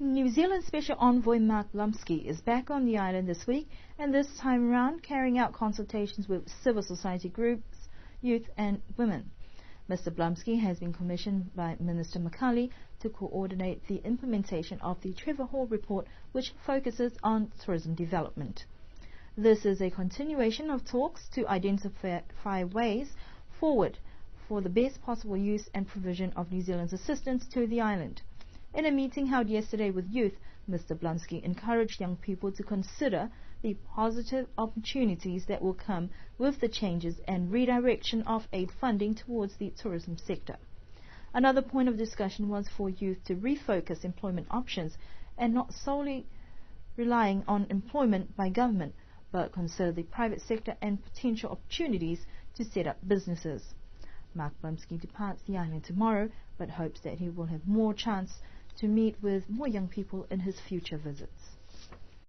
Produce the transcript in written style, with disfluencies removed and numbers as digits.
New Zealand Special Envoy Mark Blumsky is back on the island this week, and this time around carrying out consultations with civil society groups, youth and women. Mr. Blumsky has been commissioned by Minister Makali to coordinate the implementation of the Trevor Hall report, which focuses on tourism development. This is a continuation of talks to identify ways forward for the best possible use and provision of New Zealand's assistance to the island. In a meeting held yesterday with youth, Mr. Blumsky encouraged young people to consider the positive opportunities that will come with the changes and redirection of aid funding towards the tourism sector. Another point of discussion was for youth to refocus employment options and not solely relying on employment by government, but consider the private sector and potential opportunities to set up businesses. Mark Blumsky departs the island tomorrow, but hopes that he will have more chance to meet with more young people in his future visits.